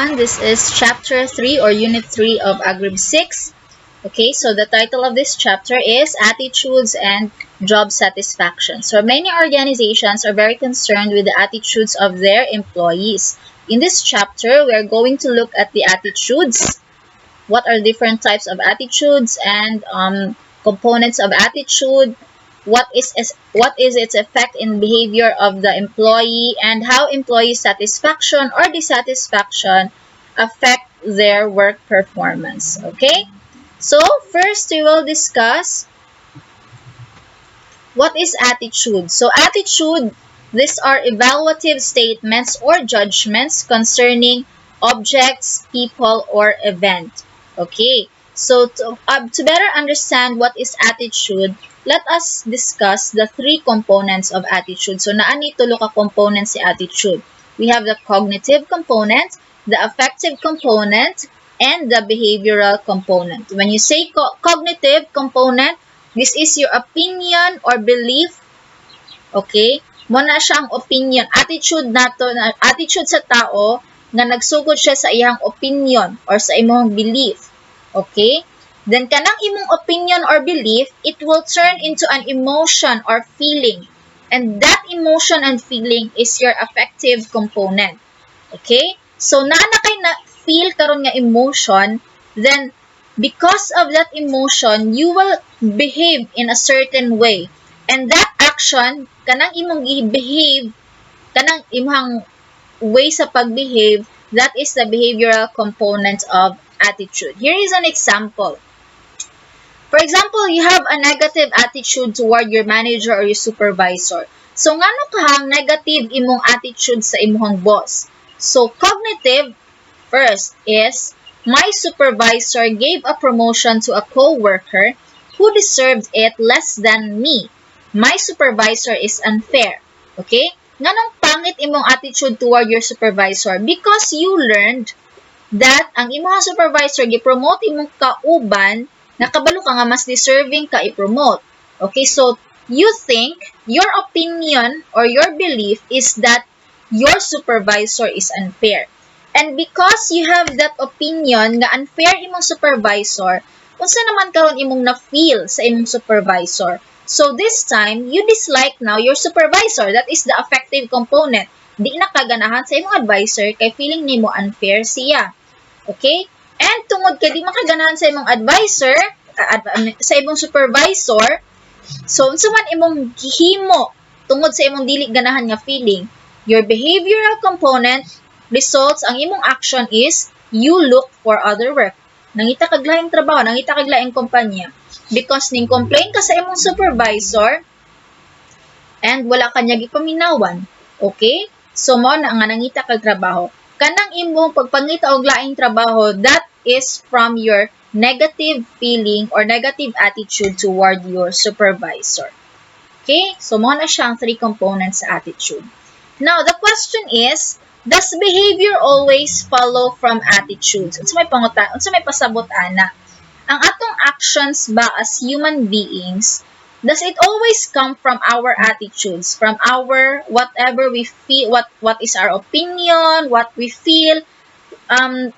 everyone. This is Chapter 3 or Unit 3 of Agrib 6. Okay, so the title of this chapter is Attitudes and Job Satisfaction. So many organizations are very concerned with the attitudes of their employees. In this chapter, we are going to look at the attitudes. What are different types of attitudes and components of attitude? What is its effect in behavior of the employee, and how employee satisfaction or dissatisfaction affect their work performance. Okay, so first we will discuss what is attitude. So attitude, these are evaluative statements or judgments concerning objects, people, or event. Okay, so to better understand what is attitude, let us discuss the three components of attitude. So naani tulo ka components si attitude. We have the cognitive component, the affective component, and the behavioral component. When you say cognitive component, this is your opinion or belief. Okay? Muna siyang opinion. Attitude sa tao nga nagsugod siya sa iyang opinion or sa imong belief. Okay? Then kanang imong opinion or belief, it will turn into an emotion or feeling. And that emotion and feeling is your affective component. Okay? So na kay na feel karon nga emotion, then because of that emotion, you will behave in a certain way. And that action, kanang imong i-behave, kanang imong way sa pagbehave, that is the behavioral component of attitude. Here is an example. For example, you have a negative attitude toward your manager or your supervisor. So, ngano kahang negative imong attitude sa imong boss? So, cognitive first is, my supervisor gave a promotion to a co-worker who deserved it less than me. My supervisor is unfair. Okay? Nganong pangit imong attitude toward your supervisor? Because you learned that ang imong supervisor gi-promote imong kauban, nakabalo ka nga mas deserving ka i-promote. Okay? So, you think, your opinion or your belief is that your supervisor is unfair. And because you have that opinion nga unfair imong supervisor, unsa naman karon imong na-feel sa imong supervisor? So this time, you dislike now your supervisor. That is the affective component. Di na kaganahan sa imong advisor kay feeling nimo unfair siya. Okay? And tungod kay di makaganahan sa imong advisor, sa imong supervisor, so unsa man imong gihimo tungod sa imong dili ganahan nga feeling, your behavioral component results, ang imong action is, you look for other work. Nangita kag laing trabaho, nangita kag laing kumpanya. Because ning complain ka sa imong supervisor, and wala ka niya gipaminawan. Okay? So, mo na nga nangita kag trabaho. Kanang imong pagpangita og laing trabaho, that is from your negative feeling or negative attitude toward your supervisor. Okay? So, mo na siyang three components sa attitude. Now, the question is, does behavior always follow from attitudes? Unsa may pasabot ana? Ang atong actions ba as human beings, does it always come from our attitudes, from our whatever we feel, what is our opinion, what we feel,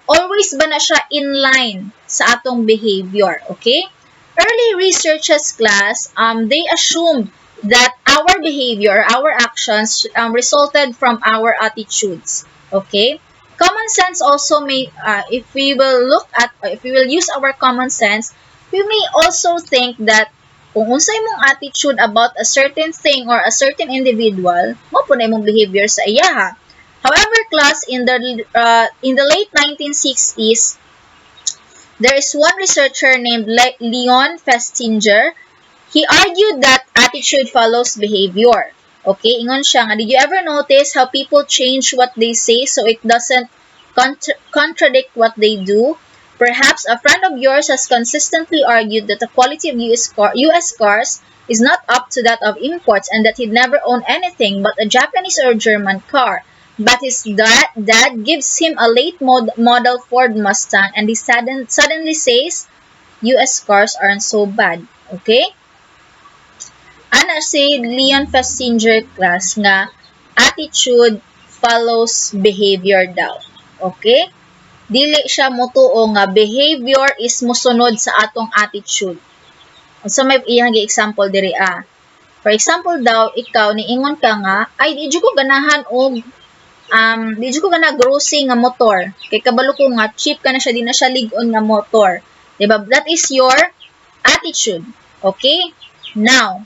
always ba na siya in line sa atong behavior? Okay? Early researchers class, they assumed that our behavior, our actions resulted from our attitudes. Okay? Common sense also may, if we will use our common sense, we may also think that kung unsay mong attitude about a certain thing or a certain individual, mo po na imong behavior sa iyaha. However, class, in the late 1960s, there is one researcher named Leon Festinger. He argued that attitude follows behavior. Okay, ingon siya nga, did you ever notice how people change what they say so it doesn't contradict what they do? Perhaps a friend of yours has consistently argued that the quality of US cars is not up to that of imports and that he'd never own anything but a Japanese or German car. But his dad gives him a late model Ford Mustang and he suddenly says, US cars aren't so bad. Okay? Ana si Leon Festinger class nga attitude follows behavior daw. Okay? dili siya motuo nga behavior is mosunod sa atong attitude. So may iyang example diri For example daw, ikaw niingon ka nga, ay di ko ganahan og di ko gana grossing nga motor. Kay kabalo ko nga cheap ka na siya, di na siya ligon nga motor. Diba? That is your attitude. Okay? Now,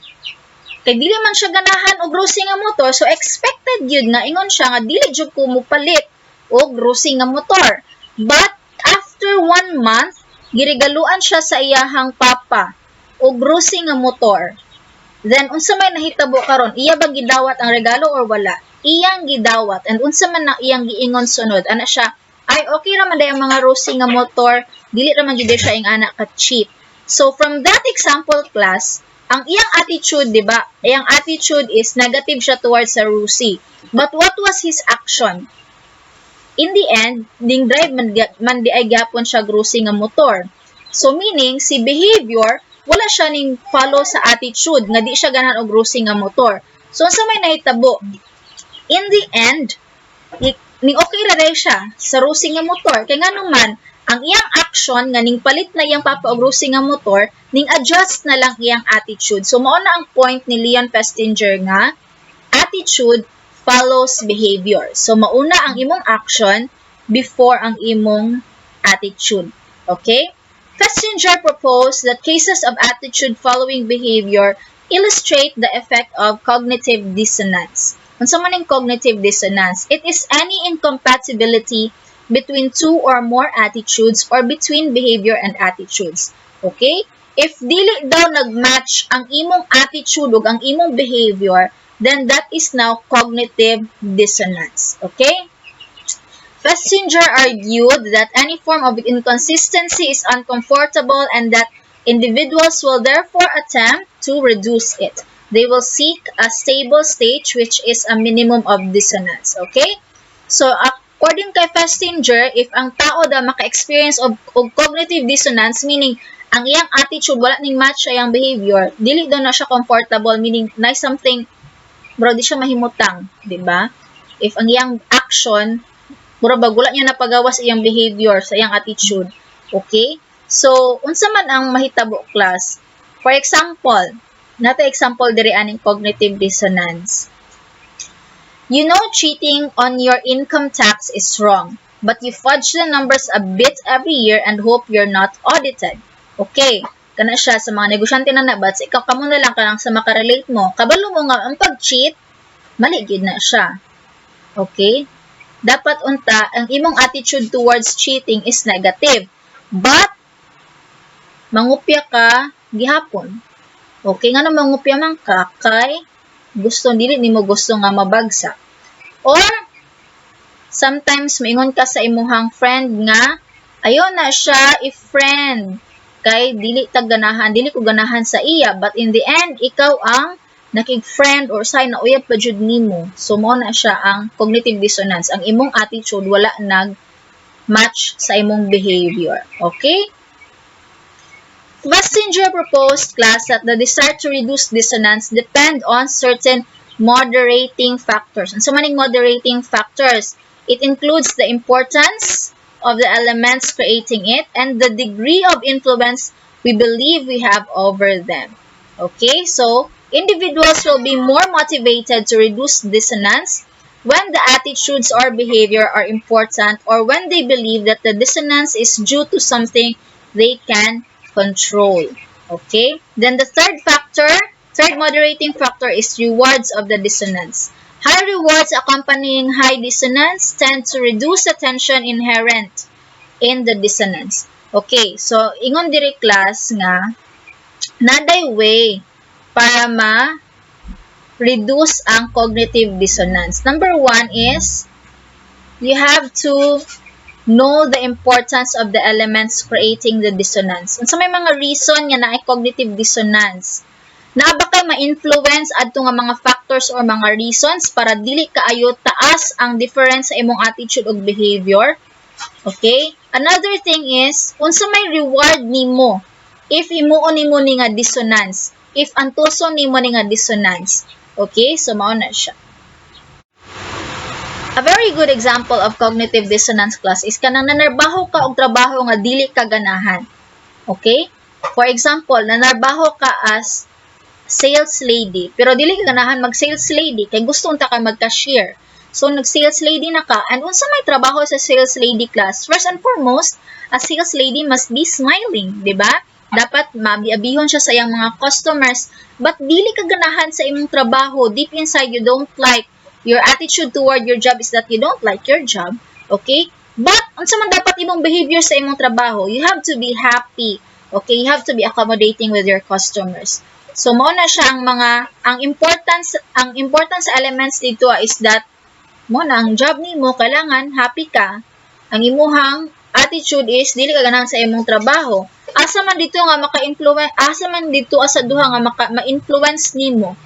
kay dili man siya ganahan og grossing nga motor, so expected yun nga ingon siya nga dili jud ko mopalit og grossing nga motor. But after 1 month, giregaluan siya sa iyahang papa og grossing nga motor. Then unsa may nahitabo karon? Iya ba gidawat ang regalo or wala? Iyang gidawat. And unsa man na iyang giingon sunod? Ana siya, ay okay ra man day ang mga grossing nga motor, dili ra man jud siya ing anak ka cheap. So from that example class, ang iyang attitude, di ba? Iyang attitude is negative siya towards sa Rusi. But what was his action? In the end, ding drive man di ay gyapon siya grossing nga motor. So meaning, si behavior, wala siya ning follow sa attitude, nga di siya ganahan og grossing nga motor. So sa may nahitabo, in the end, ning okay ra day siya sa grossing nga motor. Kaya nga naman, ang iyang action nga ning palit na iyang papa og grossing nga motor, ning adjust na lang iyang attitude. So mao na ang point ni Leon Festinger nga attitude follows behavior. So mauna ang imong action before ang imong attitude. Okay? Festinger proposed that cases of attitude following behavior illustrate the effect of cognitive dissonance. Unsa man ang cognitive dissonance? It is any incompatibility between two or more attitudes or between behavior and attitudes. Okay? If dili daw nagmatch ang imong attitude ug ang imong behavior, then that is now cognitive dissonance. Okay? Festinger argued that any form of inconsistency is uncomfortable and that individuals will therefore attempt to reduce it. They will seek a stable state which is a minimum of dissonance. Okay? So, according kay Festinger, if ang tao daw maka-experience of cognitive dissonance, meaning ang iyang attitude wala ning match sa iyang behavior, dili daw na siya comfortable, meaning na something, bro, di siya mahimutang, di ba? If ang iyang action mura ba wala niya napagawas iyang behavior sa iyang attitude. Okay? So, unsa man ang mahitabo class? For example, nata example diri aning cognitive dissonance. You know cheating on your income tax is wrong, but you fudge the numbers a bit every year and hope you're not audited. Okay, kana siya sa mga negosyante na but ikaw kamo na lang kanang sa makarelate mo. Kabalo mo nga ang pag-cheat, mali gyud na siya. Okay? Dapat unta, ang imong attitude towards cheating is negative. But, mangupya ka gihapon. Okay nga na mangupya man ka, kay dili nimo gusto nga mabagsak. Or, sometimes maingon ka sa imuhang friend nga, ayon na siya i-friend. Kay dili ko ganahan sa iya. But in the end, ikaw ang nakig-friend or say na uyab pa jud nimo. So mo na siya ang cognitive dissonance. Ang imong attitude wala nag-match sa imong behavior. Okay? Festinger proposed class that the desire to reduce dissonance depend on certain moderating factors. And so maning moderating factors, it includes the importance of the elements creating it and the degree of influence we believe we have over them. Okay? So, individuals will be more motivated to reduce dissonance when the attitudes or behavior are important or when they believe that the dissonance is due to something they can control. Okay? Then the third moderating factor is rewards of the dissonance. High rewards accompanying high dissonance tend to reduce the tension inherent in the dissonance. Okay, so ingon diri class nga naday way para ma-reduce ang cognitive dissonance. Number 1 is you have to know the importance of the elements creating the dissonance. So may mga reason nga naay cognitive dissonance. Naa ba kay ma-influence adto nga mga factors or mga reasons para dili kaayo taas ang difference sa imong attitude ug behavior? Okay? Another thing is, unsa may reward nimo if himuon nimo ni nga dissonance? If antuso nimo ni nga dissonance. Okay? So mao na siya. A very good example of cognitive dissonance class is kanang nanarbaho ka og trabaho nga dili ka ganahan. Okay? For example, nanarbaho ka as sales lady, pero dili ka ganahan mag-sales lady kay gusto unta ka mag-cashier. So nag-sales lady na ka, and unsa may trabaho sa sales lady class? First and foremost, a sales lady must be smiling, di ba? Dapat mabiabihon siya sa iyang mga customers, but dili ka ganahan sa imong trabaho. Deep inside, you don't like, your attitude toward your job is that you don't like your job, okay? But, unsa man dapat imong behavior sa imong trabaho? You have to be happy, okay? You have to be accommodating with your customers. So, mao na siya ang importance elements dito is that, mo na, ang job nimo kailangan happy ka. Ang imuhang attitude is, dili ka ganahan sa imong trabaho. Asa man dito nga maka-influence, asa man dito asa duha nga ma-influence nimo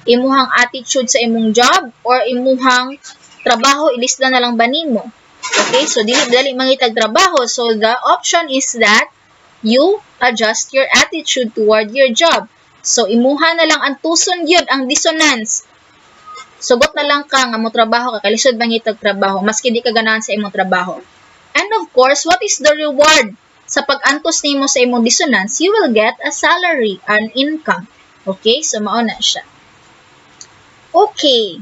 imuhang attitude sa imong job or imuhang trabaho, ilisda na lang ba nimo? Okay, so dili mangitag trabaho. So the option is that you adjust your attitude toward your job. So imuha na lang ang tuson gyud ang dissonance. Sugot na lang ka nga mo trabaho ka, kalisod mangitag trabaho maski di ka ganahan sa imong trabaho. And of course, what is the reward sa pag-antos nimo sa imong dissonance? You will get a salary, an income. Okay, so mao na siya. Okay.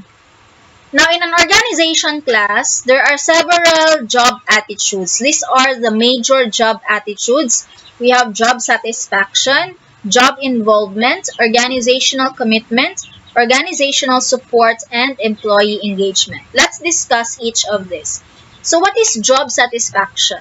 Now, in an organization class, there are several job attitudes. These are the major job attitudes. We have job satisfaction, job involvement, organizational commitment, organizational support, and employee engagement. Let's discuss each of this. So, what is job satisfaction?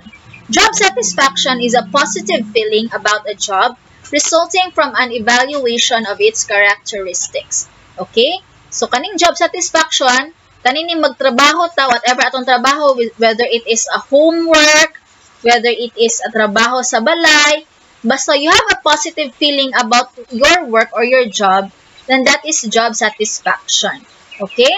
Job satisfaction is a positive feeling about a job resulting from an evaluation of its characteristics. Okay? So, kaning job satisfaction, kaning magtrabaho ta, whatever atong trabaho, whether it is a homework, whether it is a trabaho sa balay, basta you have a positive feeling about your work or your job, then that is job satisfaction. Okay?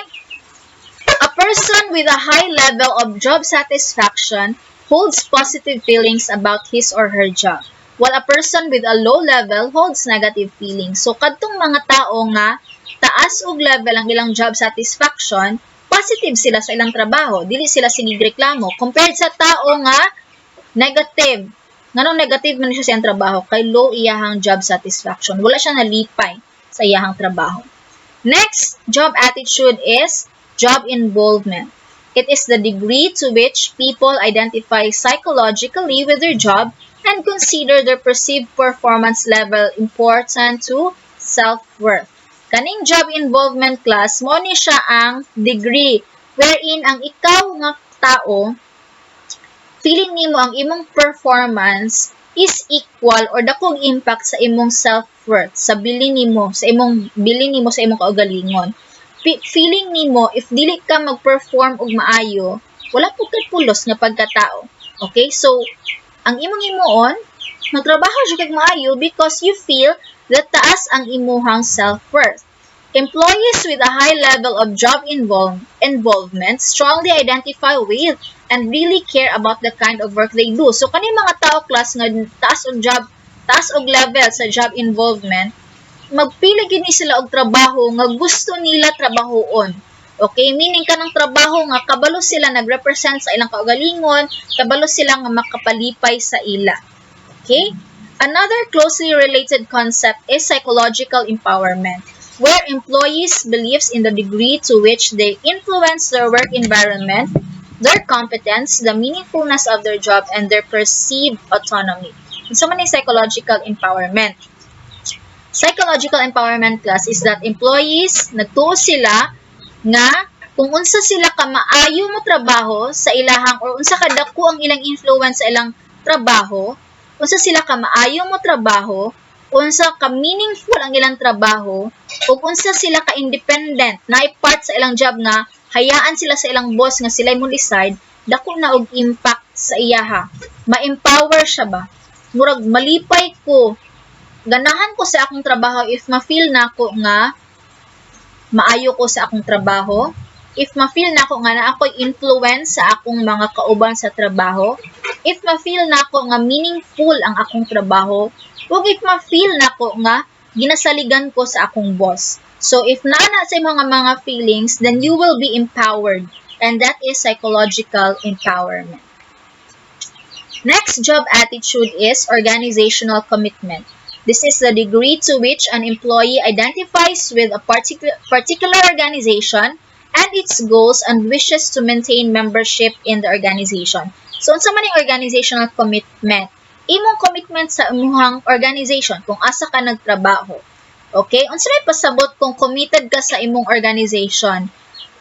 A person with a high level of job satisfaction holds positive feelings about his or her job, while a person with a low level holds negative feelings. So, kadtong mga tao nga taas og level ang ilang job satisfaction, positive sila sa ilang trabaho, dili sila sinigreklamo compared sa tao nga negative. Nganong negative man siya sa iyang trabaho kay low iyahang job satisfaction, wala siya nalipay sa iyahang trabaho. Next job attitude is job involvement. It is the degree to which people identify psychologically with their job and consider their perceived performance level important to self-worth. Kaning job involvement class, mo ni siya ang degree wherein ang ikaw nga tao, feeling nimo ang imong performance is equal or dakong impact sa imong self-worth, sa bilin nimo, sa imong kaugalingon. Feeling nimo, if dili ka mag-perform og maayo, wala pud kay pulos nga pagkatao. Okay? So, ang imong himuon, magtrabaho jud kag maayo because you feel that taas ang imuhang self-worth. Employees with a high level of job involvement strongly identify with and really care about the kind of work they do. So, kani mga tao class nga taas og level sa job involvement, magpili gini sila og trabaho nga gusto nila trabahoon. Okay? Meaning kanang trabaho nga kabalo sila nagrepresent sa ilang kaugalingon, kabalo sila nga makapalipay sa ila. Okay? Another closely related concept is psychological empowerment, where employees' beliefs in the degree to which they influence their work environment, their competence, the meaningfulness of their job, and their perceived autonomy. So, man yung psychological empowerment. Psychological empowerment class is that employees, nagtuo sila nga kung unsa sila ka maayo mo trabaho sa ilahang or unsa ka dako ang ilang influence sa ilang trabaho, unsa sila ka maayo mo trabaho, unsa ka meaningful ang ilang trabaho, ug unsa sila ka independent na part sa ilang job nga hayaan sila sa ilang boss nga sila mo decide, dako na og impact sa iyaha. Ma-empower siya ba? Murag malipay ko, ganahan ko sa akong trabaho if ma-feel na ako nga maayo ko sa akong trabaho, if ma-feel na ako nga na ako'y influence sa akong mga kauban sa trabaho, if ma-feel na ako nga meaningful ang akong trabaho, ug if ma-feel na ako nga ginasaligan ko sa akong boss. So, if naana sa mga feelings, then you will be empowered. and that is psychological empowerment. Next job attitude is organizational commitment. This is the degree to which an employee identifies with a particular organization and its goals and wishes to maintain membership in the organization. So, unsa man yung organizational commitment? Imong commitment sa imong organization kung asa ka nagtrabaho. Okay? Unsa may pasabot kung committed ka sa imong organization?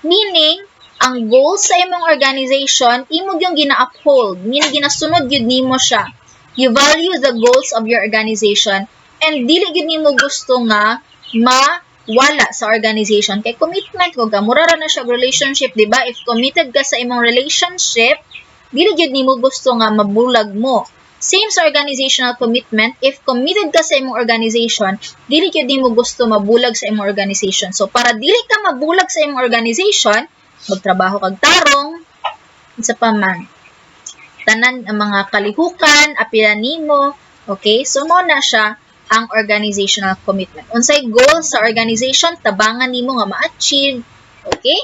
Meaning, ang goals sa imong organization, imo yung gina-uphold, meaning ginasunod yun nimo siya. You value the goals of your organization and dili yun nimo gusto nga mawala sa organization. Kay commitment ko ga, mura na siya relationship, di ba? If committed ka sa imong relationship, dili yun nimo gusto nga mabulag mo. Same sa organizational commitment, if committed ka sa imong organization, dili yun nimo gusto mabulag sa imong organization. So, para dili ka mabulag sa imong organization, magtrabaho kag tarong, sa paman. Tanan ang mga kalihukan, apilan nimo, okay? So, mo na siya ang organizational commitment. Unsay goal sa organization, tabangan nimo nga ma-achieve, okay?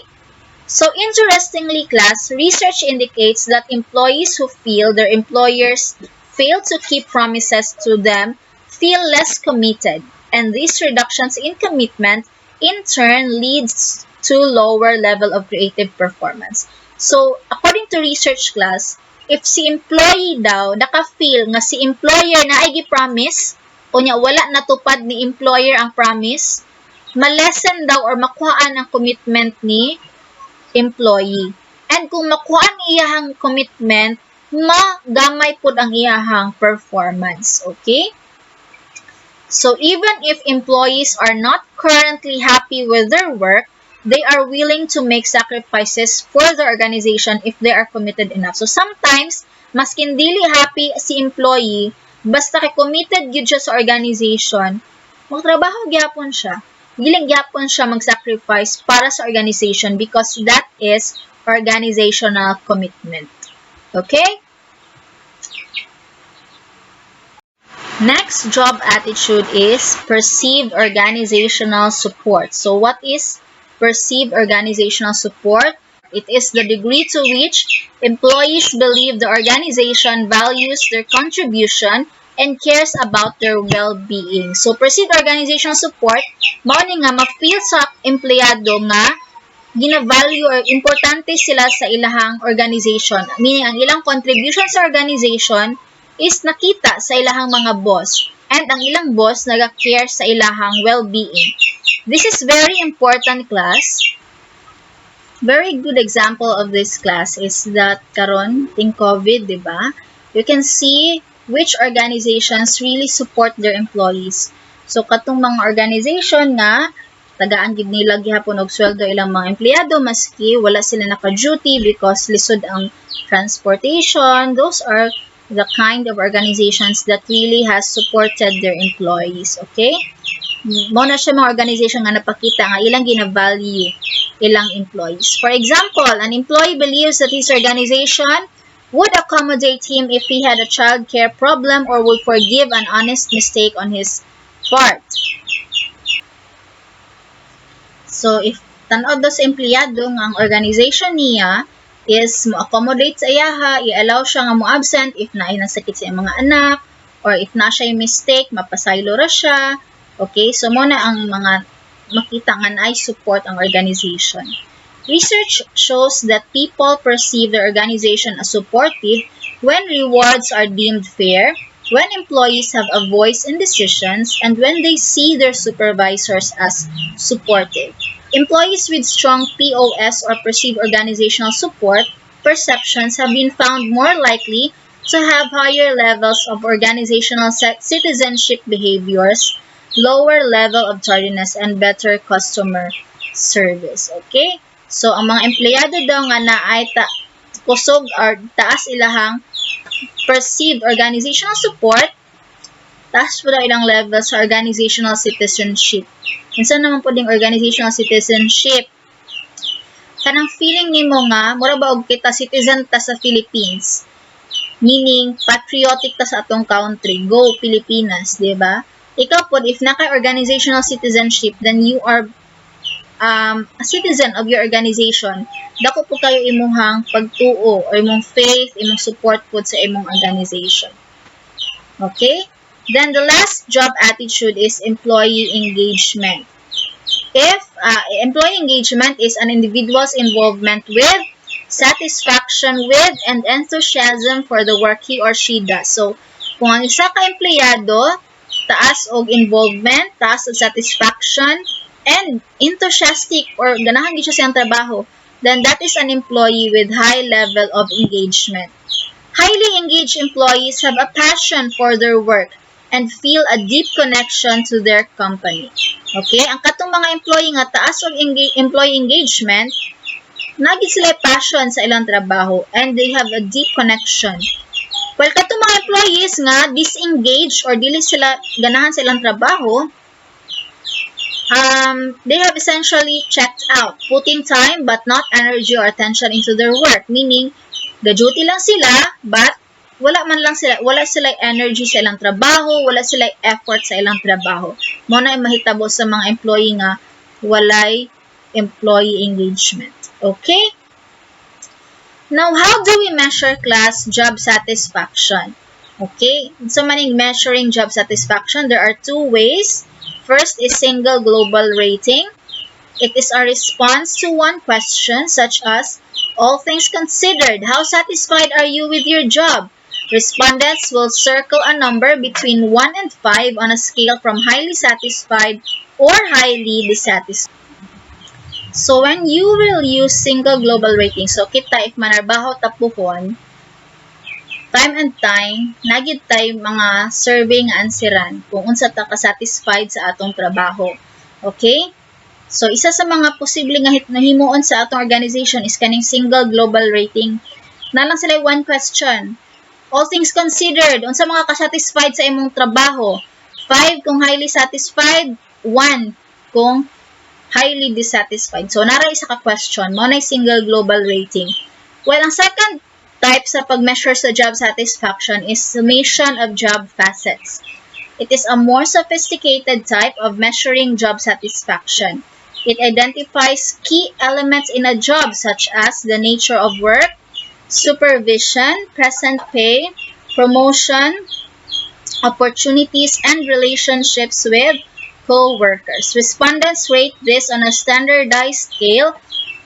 So, interestingly, class, research indicates that employees who feel their employers fail to keep promises to them feel less committed, and these reductions in commitment in turn leads to lower level of creative performance. So, according to research class, if si employee daw naka-feel nga si employer na ay gi-promise o nya wala natupad ni employer ang promise, malesen daw or makuhaan ang commitment ni employee. And kung makuhaan ni iyahang commitment, magamay pud ang iyahang performance. Okay? So, even if employees are not currently happy with their work, they are willing to make sacrifices for the organization if they are committed enough. So, sometimes, maskin dili happy si employee, basta kay committed gyud siya sa organization, magtrabaho gyapon siya. Giling gyapon siya mag-sacrifice para sa organization because that is organizational commitment. Okay? Next job attitude is perceived organizational support. So, what is perceived organizational support? It is the degree to which employees believe the organization values their contribution and cares about their well-being. So, perceived organizational support, mao ni nga ma-feel sa empleyado nga gina-value or importante sila sa ilahang organization. Meaning, ang ilang contribution sa organization is nakita sa ilahang mga boss. And ang ilang boss naga-care sa ilahang well-being. This is very important, class. Very good example of this class is that karon in COVID, di ba? You can see which organizations really support their employees. So, katong mga organization nga, tagaan gid nila gihapon og sweldo ilang mga empleyado maski wala sila naka-duty because lisod ang transportation. Those are the kind of organizations that really has supported their employees. Okay? Mo na siya mga organization nga napakita nga ilang gina-value ilang employees. For example, an employee believes that his organization would accommodate him if he had a child care problem or would forgive an honest mistake on his part. So, if tan-od sa empleyado nga ang organization niya is mo-accommodate sa iyaha, i-allow siya nga mo-absent if na ay nasakit sa mga anak, or if na siya yung mistake, mapasaylo ra siya. Okay, so mo na ang mga makita nga na ay support ang organization. Research shows that people perceive their organization as supportive when rewards are deemed fair, when employees have a voice in decisions, and when they see their supervisors as supportive. Employees with strong POS or perceived organizational support perceptions have been found more likely to have higher levels of organizational citizenship behaviors, lower level of tardiness, and better customer service. Okay? So, ang mga empleyado daw nga na ay kusog or taas ilahang perceived organizational support, taas po daw ilang levels sa organizational citizenship. Minsan naman po ding organizational citizenship. Kanang feeling nimo nga, mura ba og kita citizen ta sa Philippines? Meaning, patriotic ta sa atong country. Go, Pilipinas, di ba? Ikaw po, if naka-organizational citizenship, then you are a citizen of your organization, dako po kayo imuhang pagtuo or imong faith, imong support po sa imong organization. Okay? Then the last job attitude is employee engagement. If employee engagement is an individual's involvement with, satisfaction with, and enthusiasm for the work he or she does. So, kung ang isa ka empleyado, taas og involvement, taas og satisfaction, and enthusiastic or ganahan gid siya sa iyang trabaho, then that is an employee with high level of engagement. Highly engaged employees have a passion for their work and feel a deep connection to their company. Okay? Ang katong mga employee nga taas og employee engagement, nagid sila passion sa ilang trabaho and they have a deep connection. Well, katong mga employees nga disengaged or dili sila ganahan sa ilang trabaho, they have essentially checked out, putting time but not energy or attention into their work. Meaning, ga-duty lang sila, but wala sila energy sa ilang trabaho, wala sila effort sa ilang trabaho. Mo na mahitabo sa mga employee nga walay employee engagement. Okay? Now, how do we measure class job satisfaction? Okay? So, maning measuring job satisfaction, there are two ways. First is single global rating. It is a response to one question, such as, all things considered, how satisfied are you with your job? Respondents will circle a number between 1 and 5 on a scale from highly satisfied or highly dissatisfied. So, when you will use single global rating, so kita if manarbaho tapuhon, time and time, nagid tay mga survey nga ansiran kung unsa ta ka-satisfied sa atong trabaho. Okay? So, isa sa mga posible nga nahimuon sa atong organization is kaning single global rating. Nalang sila one question. All things considered, unsa mga ka-satisfied sa imong trabaho? 5 kung highly satisfied, 1 kung highly dissatisfied. So, nara isa ka question. Mo na single global rating. Well, ang second type sa pag-measure sa job satisfaction is summation of job facets. It is a more sophisticated type of measuring job satisfaction. It identifies key elements in a job such as the nature of work, supervision, present pay, promotion, opportunities, and relationships with co-workers. Respondents rate this on a standardized scale,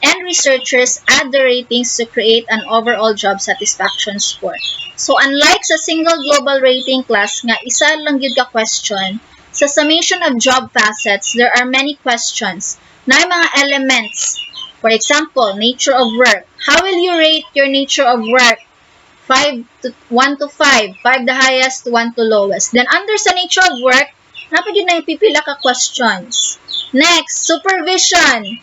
and researchers add the ratings to create an overall job satisfaction score. So, unlike sa single global rating class nga isa lang gyud ka question, sa summation of job facets, there are many questions na mga elements. For example, nature of work. How will you rate your nature of work? 1 to 5. 5 the highest, 1 to lowest. Then, under sa nature of work, napag yun na ipipila ka questions. Next, supervision.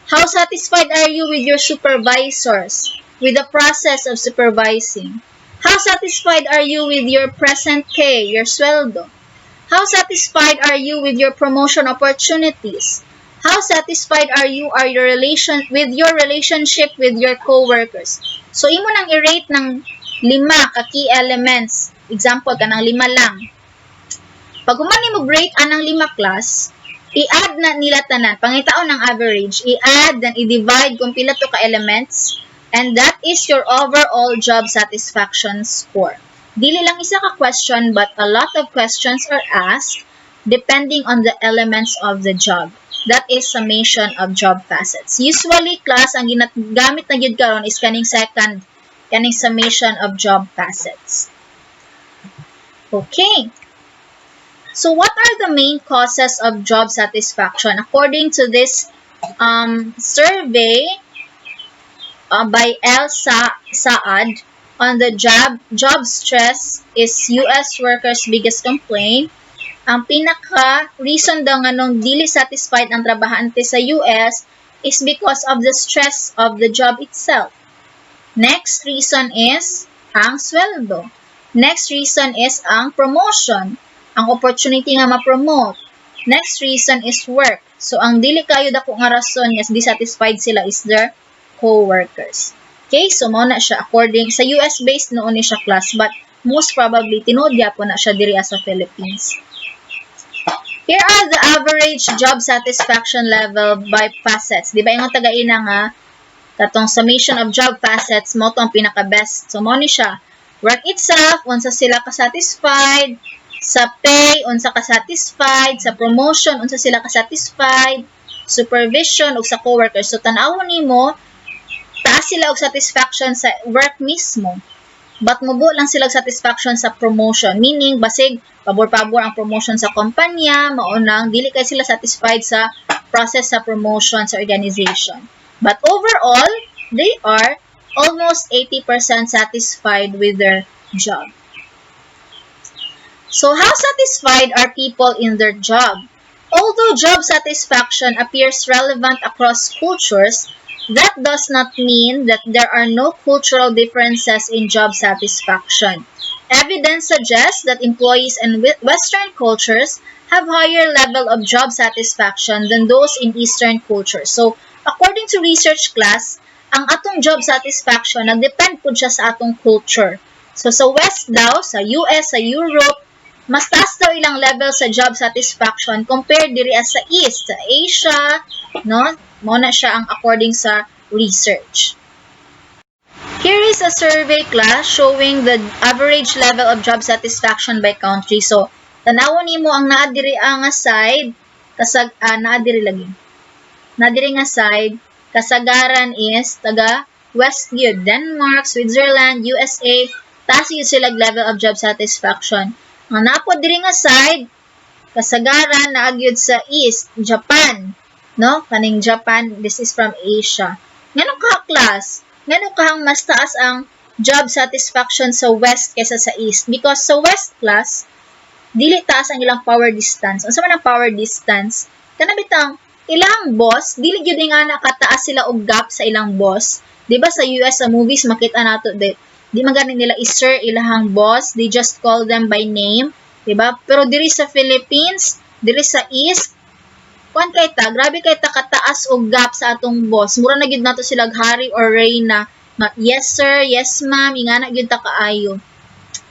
How satisfied are you with your supervisors? With the process of supervising? How satisfied are you with your present pay, your sweldo? How satisfied are you with your promotion opportunities? How satisfied are you with your relationship with your co-workers? So, imo nang i-rate ng 5 ka key elements. Example, kanang 5 lang. Pag humani mo rate anang 5 class, i-add na nila tanan. Pangitaon ng average, i-add and i-divide kung pila to ka elements, and that is your overall job satisfaction score. Dili lang isa ka question, but a lot of questions are asked depending on the elements of the job. That is summation of job facets. Usually, class, ang gamit na gyud karon is kaning second, kaning summation of job facets. Okay. So, what are the main causes of job satisfaction? According to this survey by L. Saad on the job stress is U.S. workers' biggest complaint. Ang pinaka-reason daw nga nung dili satisfied ang trabahante sa US is because of the stress of the job itself. Next reason is ang sweldo. Next reason is ang promotion. Ang opportunity nga ma-promote. Next reason is work. So, ang dili kayo dako nga rason is dissatisfied sila is their co-workers. Okay? So, mao na siya according sa US-based noon ni siya class, but most probably tinuod po na siya diri sa Philippines. Here are the average job satisfaction level by facets. Di ba yung taga-ina nga, katong summation of job facets mo to ang pinaka-best. So, mo ni siya. Work itself, unsa sila ka-satisfied. Sa pay, unsa ka-satisfied. Sa promotion, unsa sila ka-satisfied. Supervision, ug sa coworkers. So, tanawon nimo, taas sila og satisfaction sa work mismo. But mubo lang sila satisfaction sa promotion. Meaning, basig, pabor-pabor ang promotion sa kumpanya, maunang, dili kay sila satisfied sa process sa promotion sa organization. But overall, they are almost 80% satisfied with their job. So, how satisfied are people in their job? Although job satisfaction appears relevant across cultures, that does not mean that there are no cultural differences in job satisfaction. Evidence suggests that employees in Western cultures have higher level of job satisfaction than those in Eastern cultures. So, according to research class, ang atong job satisfaction nagdepend po siya sa atong culture. So, sa West daw, sa US, sa Europe, mas taas daw ilang level sa job satisfaction compared diri sa East, sa Asia, no? Mo na siya ang according sa research. Here is a survey class showing the average level of job satisfaction by country. So, tanawon nimo ang naa diri nga side, naa diri lagi. Naa diri nga side, kasagaran is taga West gyud, Denmark, Switzerland, USA, taas gyud sila level of job satisfaction. Ang napod diri nga side, kasagaran naa gyud sa East, Japan. No? Kaning Japan, this is from Asia. Ngano ka class? Ngano kahang mas taas ang job satisfaction sa West kaysa sa East? Because sa West class, dili taas ang ilang power distance. Unsa man ang power distance? Kana bitang ilang boss, dili gyud nga nakataas sila og gap sa ilang boss. Di ba sa US sa movies makita nato di man gani nila i-sir ilahang boss, they just call them by name, di ba? Pero diri sa Philippines, diri sa East, kuan kay ta, grabe kay ta kataas og gap sa atong boss. Mura na gyud nato sila hari or reyna nga yes sir, yes ma'am, ingana gyud ta kaayo.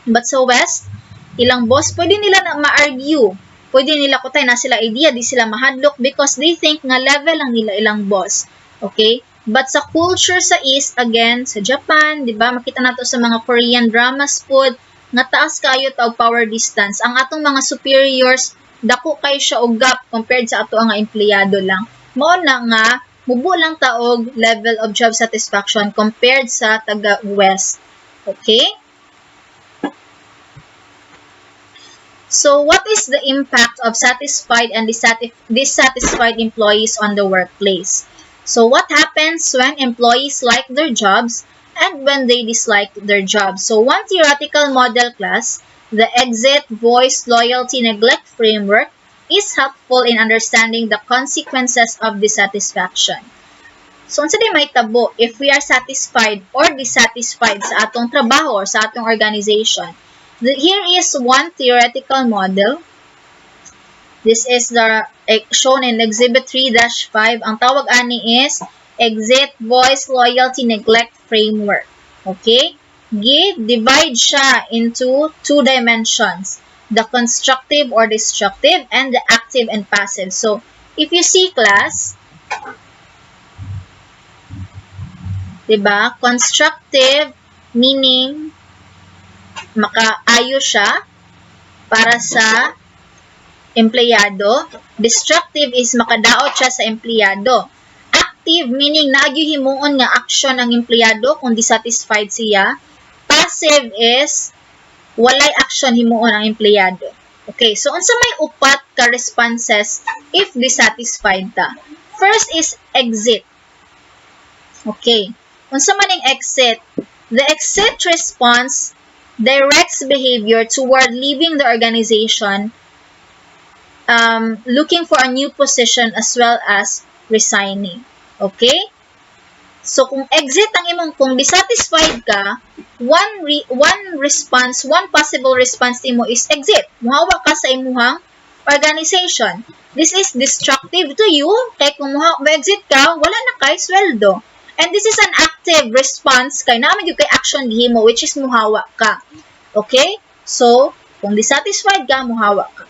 But sa West, ilang boss pwede nila na ma-argue. Pwede nila kutay na sila idea, di sila mahadlok because they think nga level lang nila ilang boss. Okay? But sa culture sa East, again, sa Japan, di ba, makita nato sa mga Korean dramas food, nga taas kayo ta og power distance. Ang atong mga superiors, dako kay siya og gap compared sa ato nga empleyado lang. Mao na nga mubo lang ta og level of job satisfaction compared sa taga West. Okay? So, what is the impact of satisfied and dissatisfied employees on the workplace? So, what happens when employees like their jobs and when they dislike their jobs? So, one theoretical model class, the exit, voice, loyalty, neglect framework is helpful in understanding the consequences of dissatisfaction. So, unsa day may tabo if we are satisfied or dissatisfied sa atong trabaho or sa atong organization? Here is one theoretical model. This is shown in Exhibit 3-5. Ang tawag ani is exit, voice, loyalty, neglect framework. Okay? Divide siya into two dimensions, the constructive or destructive and the active and passive. So, if you see class, diba, constructive meaning makaayo siya para sa empleyado, destructive is makadaot siya sa empleyado. Active meaning naagyo himuon nga action ang empleyado kung dissatisfied siya. Passive is walay action himuon ang empleyado. Okay, so unsa may upat ka responses if dissatisfied ta? First is exit. Okay, unsa man ang exit? The exit response directs behavior toward leaving the organization, looking for a new position as well as resigning. Okay? So, kung exit ang imong, kung dissatisfied ka, one response, one possible response nimo is exit. Muhawa ka sa imuhang organization. This is destructive to you, kay kung exit ka, wala na kay sweldo. And this is an active response, kay naman yung kay action gihimo, which is muhawa ka. Okay? So, kung dissatisfied ka, muhawa ka.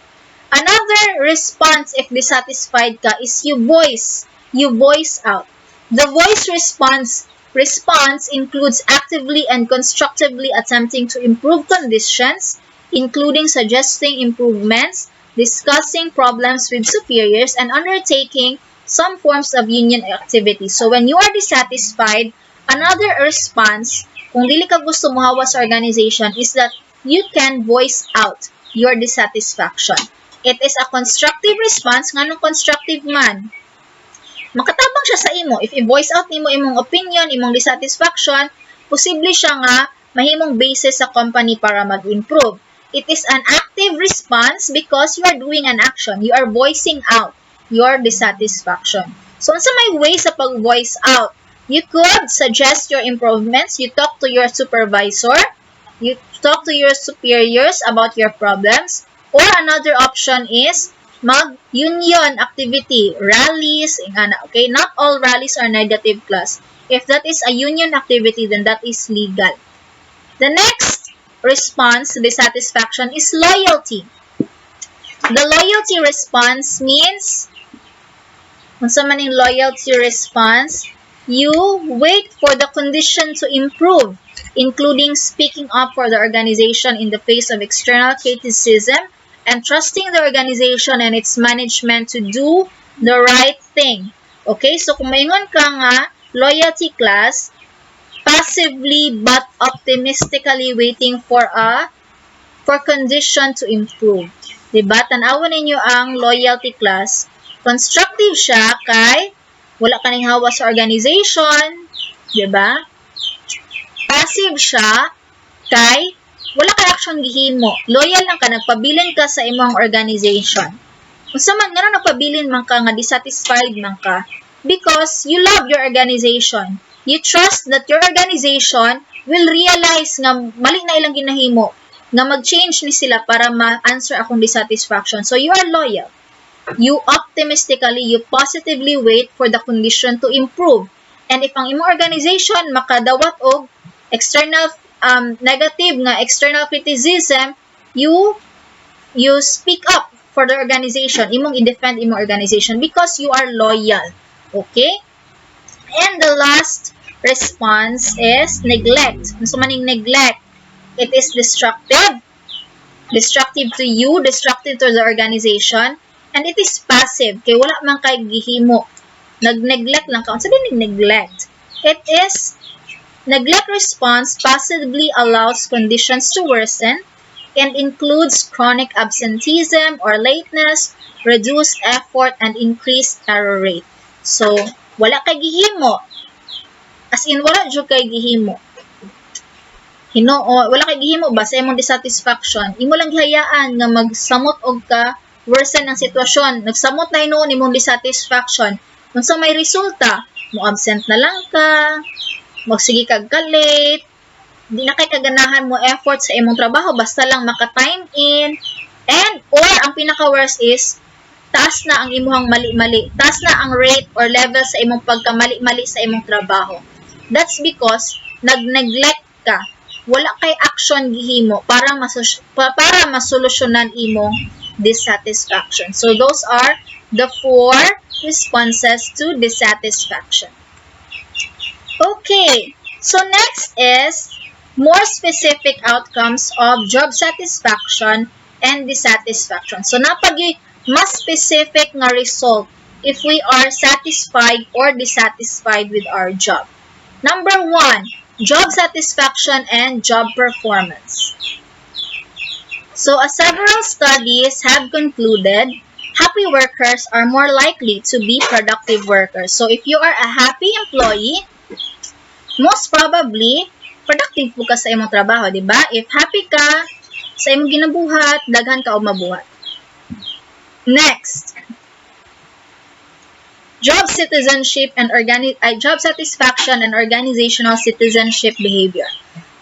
Another response if dissatisfied ka is you voice out. The voice response includes actively and constructively attempting to improve conditions, including suggesting improvements, discussing problems with superiors, and undertaking some forms of union activity. So when you are dissatisfied, another response, kung dili ka gusto mohawa sa organization, is that you can voice out your dissatisfaction. It is a constructive response. Nganong constructive man? Makatabang siya sa imo. If i-voice out nimo imong opinion, imong dissatisfaction, posible siya nga mahimong basis sa company para mag-improve. It is an active response because you are doing an action. You are voicing out your dissatisfaction. So, unsa may way sa pag-voice out? You could suggest your improvements. You talk to your supervisor. You talk to your superiors about your problems. Or another option is mag-union activity, rallies, okay? Not all rallies are negative class. If that is a union activity, then that is legal. The next response to dissatisfaction is loyalty. The loyalty response means, unsa man yung loyalty response, you wait for the condition to improve, including speaking up for the organization in the face of external criticism and trusting the organization and its management to do the right thing. Okay, so kung maingon ka nga, loyalty class, passively but optimistically waiting for condition to improve. Diba? Tanawan ninyo ang loyalty class. Constructive siya kay wala ka ning hawa sa organization. Diba? Passive siya kay wala ka action gihimo. Loyal lang ka, nagpabilin ka sa imong organization. Unsa man nga nagpabilin man ka nga dissatisfied man ka because you love your organization. You trust that your organization will realize nga mali na ilang ginahimo, nga mag-change ni sila para ma-answer akong dissatisfaction. So you are loyal. You optimistically, you positively wait for the condition to improve. And if ang imong organization makadawat og external negative nga external criticism, you speak up for the organization. Imong i-defend imong organization because you are loyal. Okay? And the last response is neglect. Unsa man ning neglect? It is destructive. Destructive to you, destructive to the organization, and it is passive. Kay wala man kay gihimo. Nag-neglect lang ka. Unsa din neglect? It is neglect response passively allows conditions to worsen and includes chronic absenteeism or lateness, reduced effort, and increased error rate. So, wala kay gihimo. As in, wala jud kay gihimo. Wala kay gihimo ba sa imong dissatisfaction? Imo lang gihayaan nga magsamot og ka worsen ang sitwasyon. Nagsamot na hinuon imong dissatisfaction. Unsa may resulta? Mo absent na lang ka, magsige kag ka-late, di na kay kaganahan mo effort sa imong trabaho, basta lang maka-time in, and or ang pinaka-worst is, taas na ang imuhang mali-mali, taas na ang rate or level sa imong pagkamali-mali sa imong trabaho. That's because nag-neglect ka, wala kay action gihimo para masolusyonan imong dissatisfaction. So those are the 4 responses to dissatisfaction. Okay, so next is more specific outcomes of job satisfaction and dissatisfaction. So napagi mas specific nga result if we are satisfied or dissatisfied with our job. Number 1, job satisfaction and job performance. So several studies have concluded happy workers are more likely to be productive workers. So if you are a happy employee, most probably, productive po ka sa imong trabaho, di ba? If happy ka sa imong ginabuhat, daghan ka o mabuhat. Next, job citizenship and job satisfaction and organizational citizenship behavior.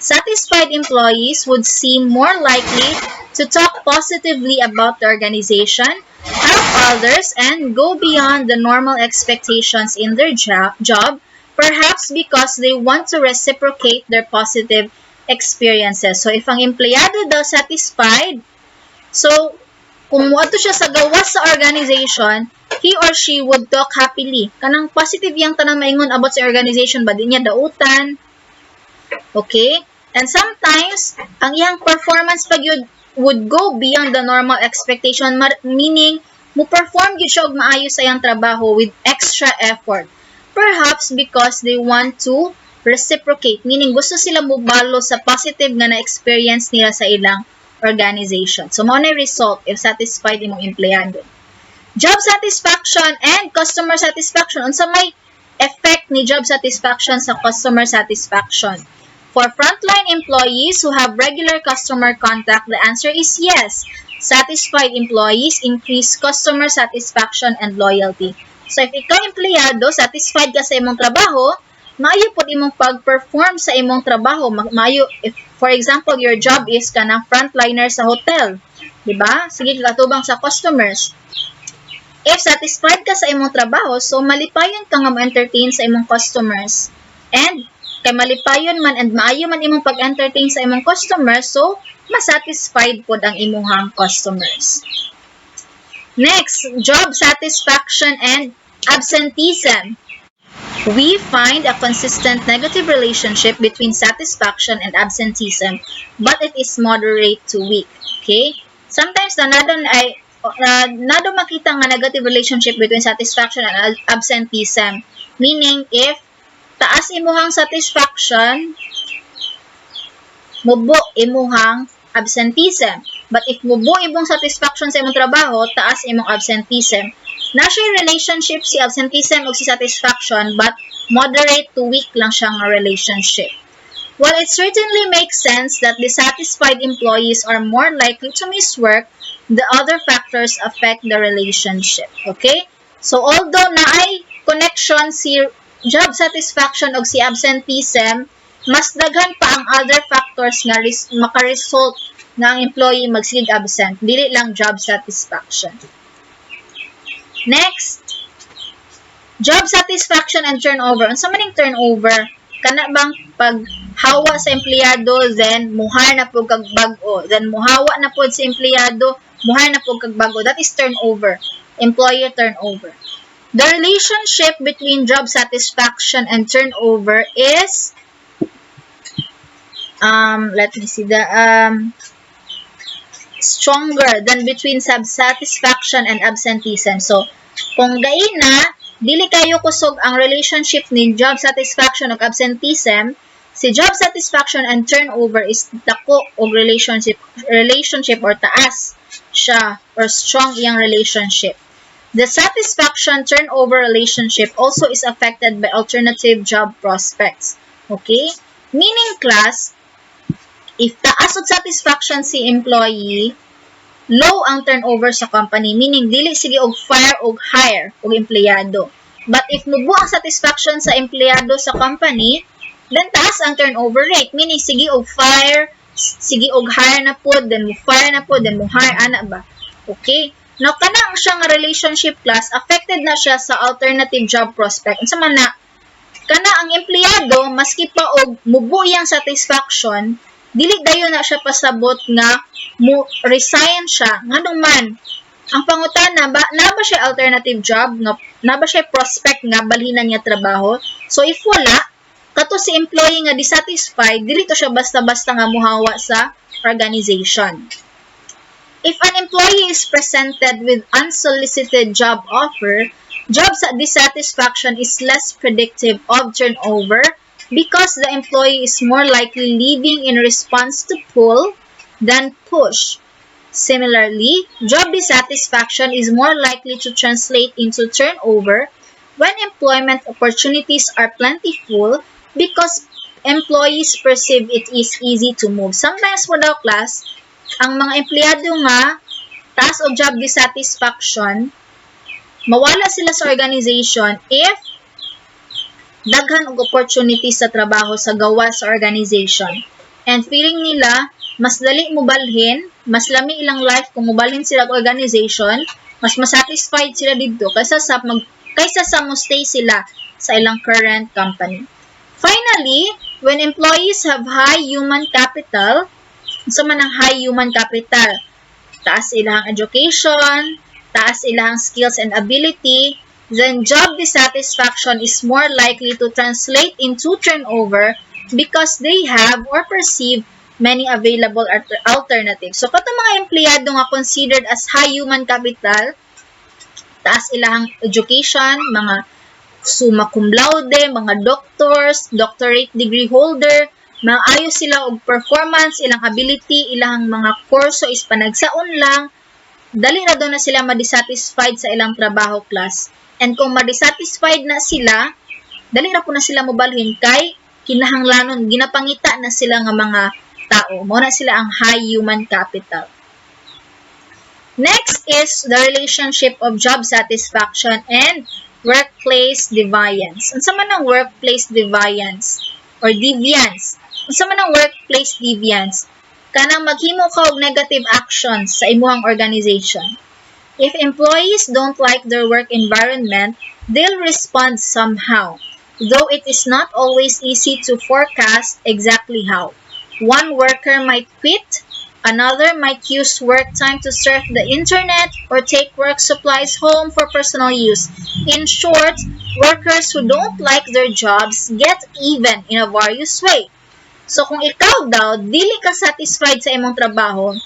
Satisfied employees would seem more likely to talk positively about the organization, help others, and go beyond the normal expectations in their job, perhaps because they want to reciprocate their positive experiences. So, if ang empleyado daw satisfied, so, kung muadto siya sa gawas sa organization, he or she would talk happily. Kanang positive yang tanang maingon about sa organization, ba di niya dautan. Okay? And sometimes, ang iyang performance pag yun would go beyond the normal expectation, meaning, mo-perform yun siya og maayo sa iyang trabaho with extra effort. Perhaps because they want to reciprocate, meaning gusto sila mubalo sa positive nga na-experience nila sa ilang organization. So, mao na result if satisfied imong empleyado. Job satisfaction and customer satisfaction. Unsa may effect ni job satisfaction sa customer satisfaction? For frontline employees who have regular customer contact, the answer is yes. Satisfied employees increase customer satisfaction and loyalty. So, if ikaw empleyado, satisfied ka sa imong trabaho, maayo po imong pag-perform sa imong trabaho. Maayo, if, for example, your job is ka ng frontliner sa hotel. Diba? Sige, katubang sa customers. If satisfied ka sa imong trabaho, so malipayon ka nga ma-entertain sa imong customers. And, kay malipayon man and maayo man imong pag-entertain sa imong customers, so masatisfied pod ang imong customers. Next, job satisfaction and absenteeism. We find a consistent negative relationship between satisfaction and absenteeism, but it is moderate to weak. Okay? Sometimes nado makita nga negative relationship between satisfaction and absenteeism, meaning if taas imuhang satisfaction, mubo imuhang absenteeism. But if mubo imong satisfaction sa imong trabaho, taas imong absenteeism. Na siya relationship si absenteeism o si satisfaction, but moderate to weak lang siyang relationship. While it certainly makes sense that dissatisfied employees are more likely to miss work, the other factors affect the relationship. Okay? So, although naay connection si job satisfaction o si absenteeism, mas daghan pa ang other factors nga makaresult nga ang employee magsigig absent, dili lang job satisfaction. Next, job satisfaction and turnover. Unsa man ning turnover? Kana bang paghawa sa empleyado, then muhar na pud kag bag-o, then muhawa na pud si empleyado, muhar na pud kag bag-o. That is turnover. Employer turnover. The relationship between job satisfaction and turnover is, let me see, stronger than between satisfaction and absenteeism. So, kung gaina, dili kayo kusog ang relationship ni job satisfaction ug absenteeism, si job satisfaction and turnover is dako og relationship or taas siya or strong iyang relationship. The satisfaction-turnover relationship also is affected by alternative job prospects. Okay? Meaning, class, if taas og satisfaction si employee, low ang turnover sa company. Meaning, dili sige og fire og hire og empleyado. But if mubo ang satisfaction sa empleyado sa company, then taas ang turnover rate. Meaning, sige og fire, sige og hire na po, then mo fire na po, then mo hire, ana ba? Okay? Now, kanang siya nga relationship class, affected na siya sa alternative job prospect. Unsa man na, kana ang empleyado, maski pa og mubo iyang satisfaction, dili dayon na siya pasabot nga mo resign siya. Nganong man, ang pangutana ba, na ba siya alternative job, na ba siya prospect nga balhinan niya trabaho? So, if wala, kato si employee nga dissatisfied, dili to siya basta-basta nga muhawa sa organization. If an employee is presented with unsolicited job offer, job dissatisfaction is less predictive of turnover because the employee is more likely leaving in response to pull than push. Similarly, job dissatisfaction is more likely to translate into turnover when employment opportunities are plentiful because employees perceive it is easy to move. Sometimes po daw, class, ang mga empleyado nga taas og job dissatisfaction, mawala sila sa organization if daghan og opportunities sa trabaho sa gawa sa organization. And feeling nila, mas dali mo balhin, mas lami ilang life kung mobalhin sila sa organization, mas masatisfied sila dito kaysa sa mo stay sila sa ilang current company. Finally, when employees have high human capital, so man ang high human capital, taas ilang education, taas ilang skills and ability, then job dissatisfaction is more likely to translate into turnover because they have or perceive many available alternatives. So, katong mga empleyado nga considered as high human capital, taas ilang education, mga summa cum laude, mga doctors, doctorate degree holder, maayo sila og performance, ilang ability, ilang mga kurso is panagsaon lang, dali na doon na sila ma-dissatisfied sa ilang trabaho class. And kung ma-dissatisfied na sila, dali na po na sila mobalhin kay kinahanglanon, ginapangita na sila nga mga tao. Mao na sila ang high human capital. Next is the relationship of job satisfaction and workplace deviance. Unsa man ang workplace deviance or deviance? Unsa man ang workplace deviance? Kanang maghimo ka og negative actions sa imong organization. If employees don't like their work environment, they'll respond somehow, though it is not always easy to forecast exactly how. One worker might quit, another might use work time to surf the internet or take work supplies home for personal use. In short, workers who don't like their jobs get even in a various way. So kung ikaw daw, dili ka satisfied sa imong trabaho,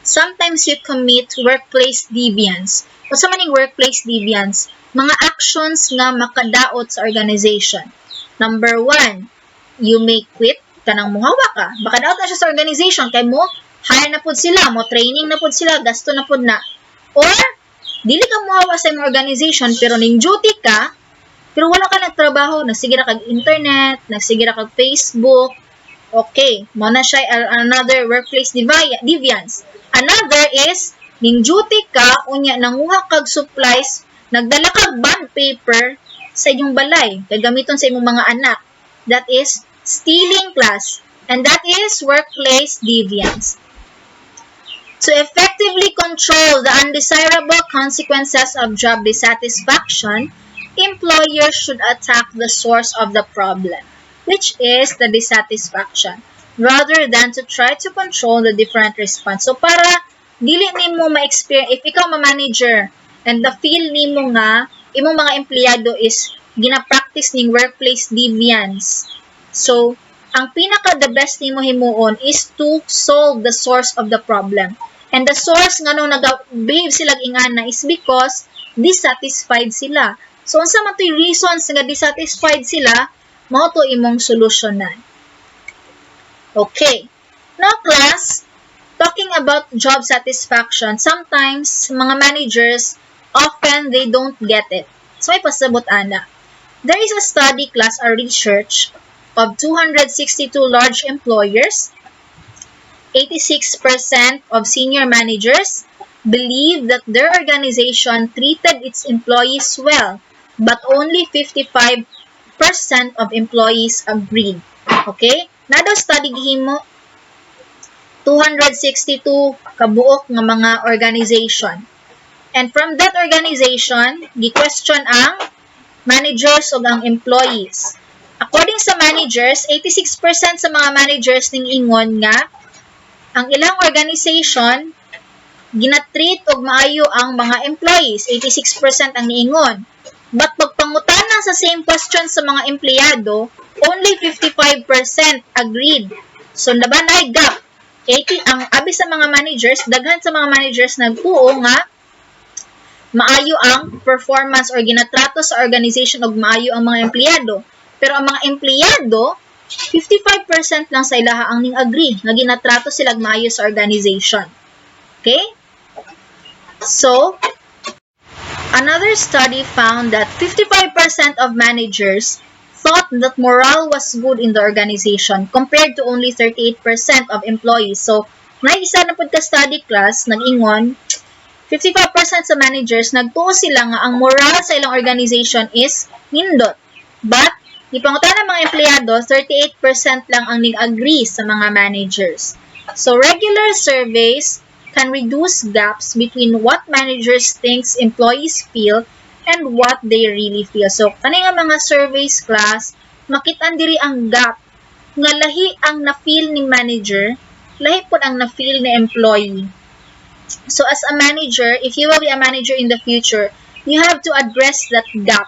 sometimes you commit workplace deviance. O sa maning workplace deviance, mga actions nga makadaot sa organization. Number 1, you may quit, kanang muhawa ka. Baka daot na siya sa organization, kay mo, hire na pod sila, mo training na pod sila, gasto na pod na. Or, dili ka muhawa sa imong organization, pero ning duty ka, pero wala ka nagtrabaho, nagsigira kag internet, nagsigira kag Facebook, okay, mo na siya another workplace deviance. Another is, ning duty ka, unya nanguha kag supplies, nagdala kag bond paper sa inyong balay, gagamiton sa imong mga anak. That is stealing class, and that is workplace deviance. To effectively control the undesirable consequences of job dissatisfaction, employers should attack the source of the problem, which is the dissatisfaction, rather than to try to control the different response. So, para dili nimo ma-experience, if ikaw ma-manager, and the feel nimo nga, imong mga empleyado is gina-practice ning workplace deviance. So, ang pinaka-the best nimo himuon is to solve the source of the problem. And the source nga nung nag-behave sila ingana is because dissatisfied sila. So, unsa man to'y reasons nga dissatisfied sila, mao to imong solusyonan. Okay. Now, class, talking about job satisfaction, sometimes mga managers, often they don't get it. So, may pasabot ana. There is a study class or research of 262 large employers. 86% of senior managers believe that their organization treated its employees well, but only 55% of employees agreed. Okay? Nado study gihimo 262 kabuok nga mga organization. And from that organization, gi-question ang managers o ang employees. According sa managers, 86% sa mga managers ning ingon nga ang ilang organization ginatreat og maayo ang mga employees. 86% ang niingon. But pagpangutana sa same question sa mga empleyado, only 55% agreed. So laban ay gap. 80 ang abi sa mga managers, daghan sa mga managers nagtuo nga maayo ang performance or ginatrato sa organization og maayo ang mga empleyado. Pero ang mga empleyado, 55% lang sa ilaha ang ning agree nga ginatrato sila maayo sa organization. Okay? So, another study found that 55% of managers thought that morale was good in the organization compared to only 38% of employees. So, may isa na pud ka study class nag-ingon 55% sa managers nagtuo sila nga ang morale sa ilang organization is nindot. But ipangutana ng mga empleyado, 38% lang ang nag-agree sa mga managers. So, regular surveys can reduce gaps between what managers thinks employees feel and what they really feel. So, kani nga mga surveys class, makitaan diri ang gap nga lahi ang na-feel ni manager, lahi po ang na-feel ni employee. So as a manager, if you will be a manager in the future, you have to address that gap.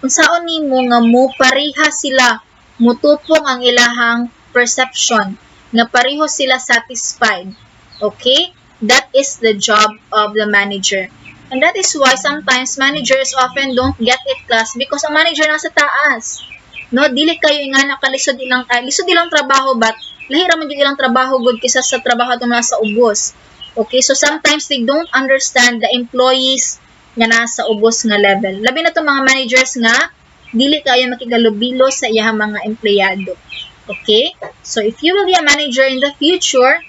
Unsaon nimo nga mo pareha sila mutupong ang ilahang perception nga pareho sila satisfied. Okay? That is the job of the manager. And that is why sometimes managers often don't get it class because ang manager nasa taas. No, dili kayo nga nakalisod lisod ilang trabaho but lahi ra man jud ilang trabaho gud kaysa sa trabaho atong nasa ubos. Okay, so sometimes they don't understand the employees nga nasa ubos nga level. Labi na to mga managers nga dili kayo makigalubilo sa iyang mga empleyado. Okay? So if you will be a manager in the future,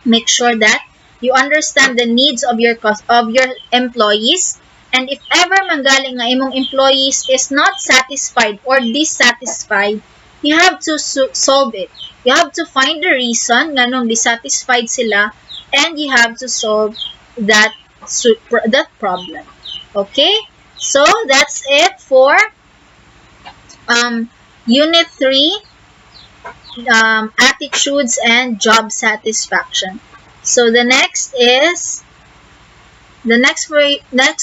make sure that you understand the needs of your employees, and if ever manggaling nga imong employees is not satisfied or dissatisfied, you have to solve it. You have to find the reason nga nung dissatisfied sila, and you have to solve that problem. Okay? So that's it for Unit 3, attitudes and job satisfaction. So the next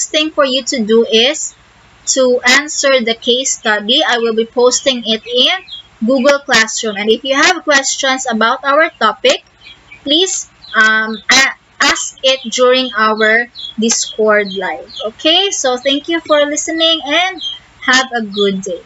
thing for you to do is to answer the case study. I will be posting it in Google Classroom. And if you have questions about our topic, please ask it during our Discord live. Okay, so thank you for listening and have a good day.